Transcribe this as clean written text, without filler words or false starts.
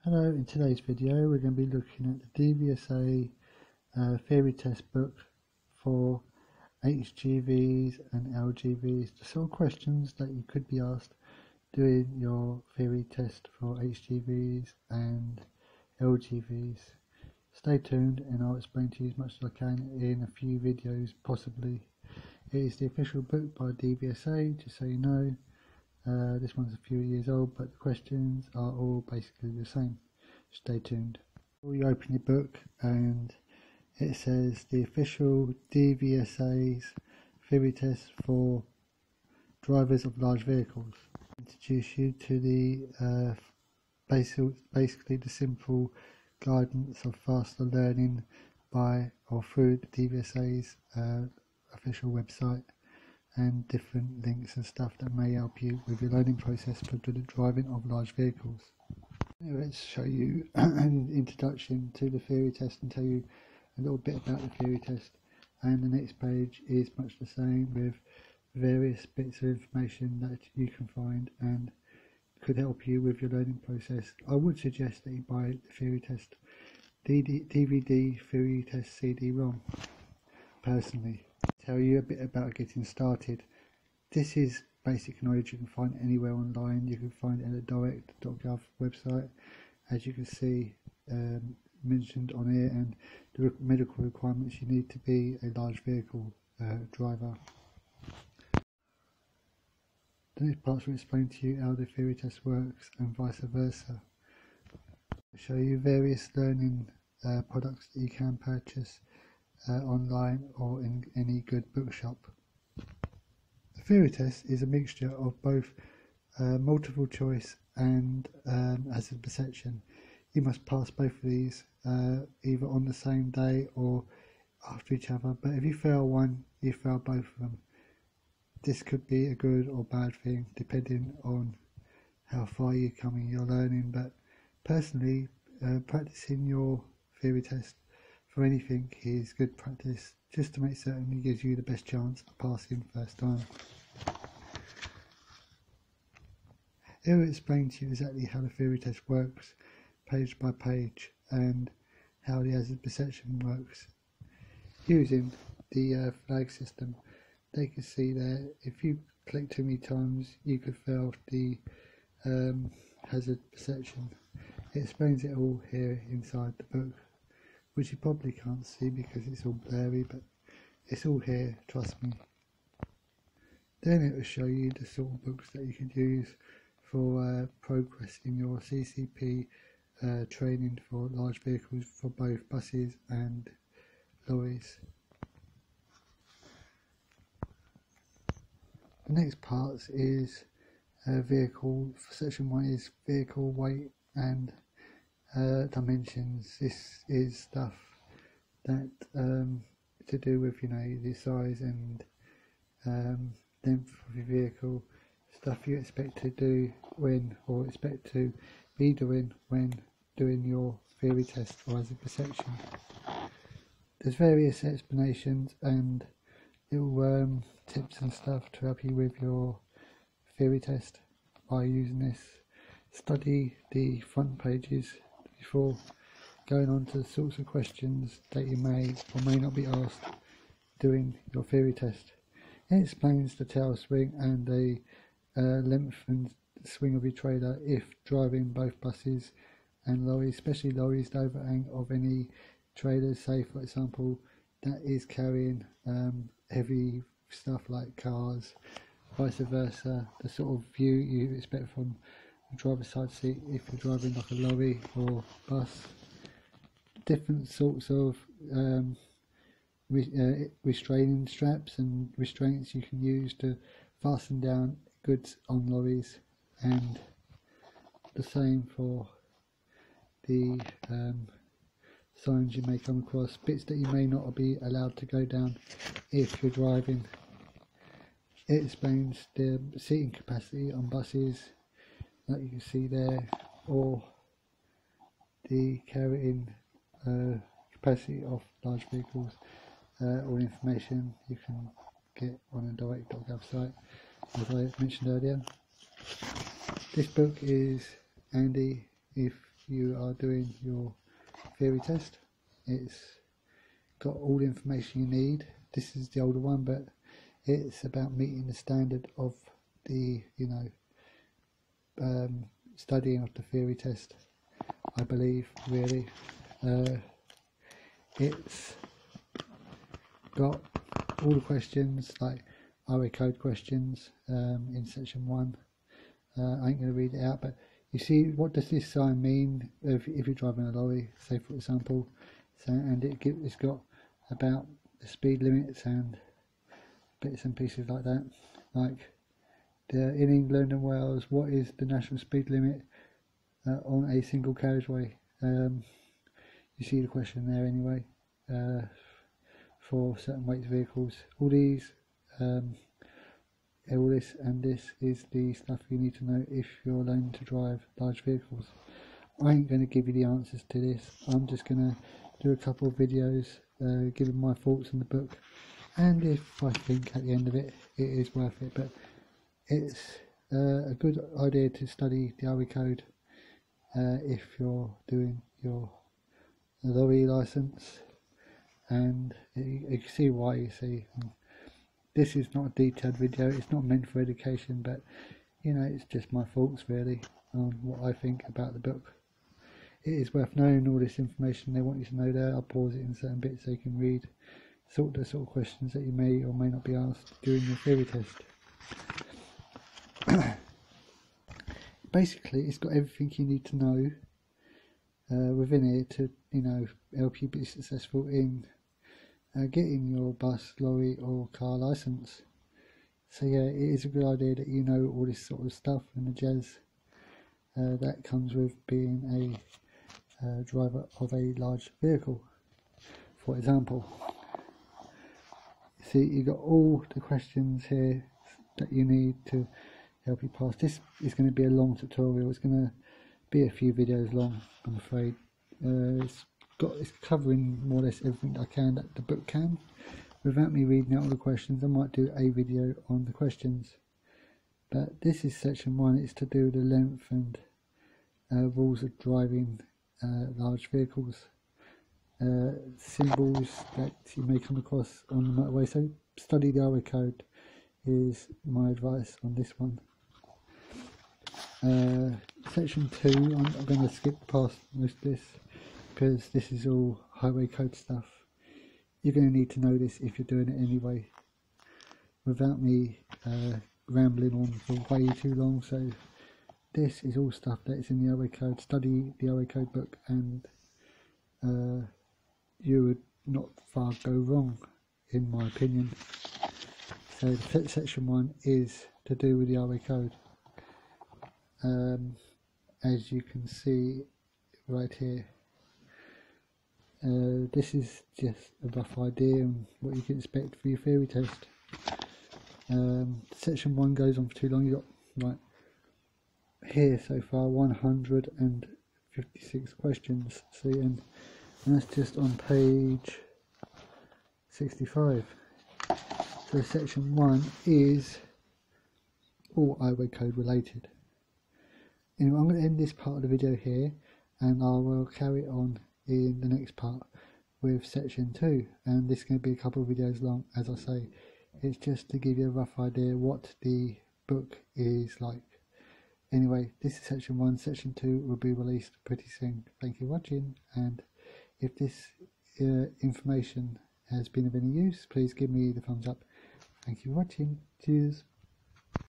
Hello, in today's video we're going to be looking at the DVSA theory test book for HGVs and LGVs, the sort of questions that you could be asked doing your theory test for HGVs and LGVs. Stay tuned and I'll explain to you as much as I can in a few videos possibly. It is the official book by DVSA, just so you know. This one's a few years old, but the questions are all basically the same. Stay tuned. You open your book and it says the official DVSA's theory test for drivers of large vehicles. Introduce you to the basically the simple guidance of faster learning by or through the DVSA's official website, and different links and stuff that may help you with your learning process for the driving of large vehicles. Let's show you an introduction to the theory test and tell you a little bit about the theory test, and the next page is much the same with various bits of information that you can find and could help you with your learning process. I would suggest that you buy the theory test DVD theory test CD-ROM personally. Tell you a bit about getting started. This is basic knowledge you can find anywhere online. You can find it at the direct.gov website, as you can see mentioned on here, and the medical requirements you need to be a large vehicle driver. The next part will explain to you how the theory test works and vice versa. I'll show you various learning products that you can purchase online or in any good bookshop. The theory test is a mixture of both multiple choice and hazard perception. You must pass both of these either on the same day or after each other, but if you fail one, you fail both of them. This could be a good or bad thing depending on how far you come in your learning, but personally practicing your theory test for anything is good practice, just to make certain it gives you the best chance of passing first time. It will explain to you exactly how the theory test works, page by page, and how the hazard perception works. Using the flag system, they can see there, if you click too many times you could fail the hazard perception. It explains it all here inside the book, which you probably can't see because it's all blurry, but it's all here, trust me. Then it will show you the sort of books that you can use for progress in your CCP training for large vehicles for both buses and lorries. The next part is vehicle. Section 1 is vehicle weight and dimensions. This is stuff that to do with, you know, the size and length of your vehicle, stuff you expect to do when, or expect to be doing when doing your theory test or hazard perception. There's various explanations and little tips and stuff to help you with your theory test by using this. Study the front pages before going on to the sorts of questions that you may or may not be asked doing your theory test. It explains the tail swing and the length and swing of your trailer if driving both buses and lorries, especially lorries, the overhang of any trailers, say for example that is carrying heavy stuff like cars, vice versa, the sort of view you expect from the driver's side seat if you're driving like a lorry or bus. Different sorts of restraining straps and restraints you can use to fasten down goods on lorries, and the same for the signs you may come across, bits that you may not be allowed to go down if you're driving. It explains the seating capacity on buses that you can see there, or the carrying capacity of large vehicles. All information you can get on the direct.gov site, as I mentioned earlier. This book is handy if you are doing your theory test. It's got all the information you need. This is the older one, but it's about meeting the standard of the, studying of the theory test, I believe, really. It's got all the questions, like RA code questions, in section 1. I ain't going to read it out, but you see, what does this sign mean if you're driving a lorry, say for example, and it's got about the speed limits and bits and pieces like that. Like in England and Wales, what is the national speed limit on a single carriageway? You see the question there anyway, for certain weight vehicles. All this and this is the stuff you need to know if you're learning to drive large vehicles. I ain't going to give you the answers to this. I'm just going to do a couple of videos giving my thoughts on the book, and if I think at the end of it it is worth it. But it's a good idea to study the RE code if you're doing your lorry license, and you can see why. You see, this is not a detailed video, it's not meant for education, but it's just my thoughts really on what I think about the book. It is worth knowing all this information they want you to know there. I'll pause it in certain bits so you can read the sort of questions that you may or may not be asked during your theory test. Basically, it's got everything you need to know within it to help you be successful in getting your bus, lorry or car license. So yeah, it is a good idea that you know all this sort of stuff and the jazz that comes with being a driver of a large vehicle. For example, see, you got all the questions here that you need to help you pass. This is going to be a long tutorial. It's going to be a few videos long, I'm afraid. It's covering more or less everything I can that the book can. Without me reading out all the questions, I might do a video on the questions. But this is section 1. It's to do with the length and rules of driving large vehicles. Symbols that you may come across on the motorway. So study the RA code is my advice on this one. Section 2, I'm going to skip past most of this because this is all highway code stuff. You're going to need to know this if you're doing it anyway, without me rambling on for way too long. So this is all stuff that is in the RA code. Study the RA code book and you would not far go wrong, in my opinion. So section 1 is to do with the RA code. As you can see right here, this is just a rough idea on what you can expect for your theory test. Section 1 goes on for too long. You got right here so far 156 questions. See, and that's just on page 65. So section 1 is all highway code related. Anyway, I'm going to end this part of the video here, and I will carry on in the next part with section 2, and this is going to be a couple of videos long. As I say, it's just to give you a rough idea what the book is like. Anyway, this is section 1. Section 2 will be released pretty soon. Thank you for watching, and if this information has been of any use, please give me the thumbs up. Thank you for watching. Cheers.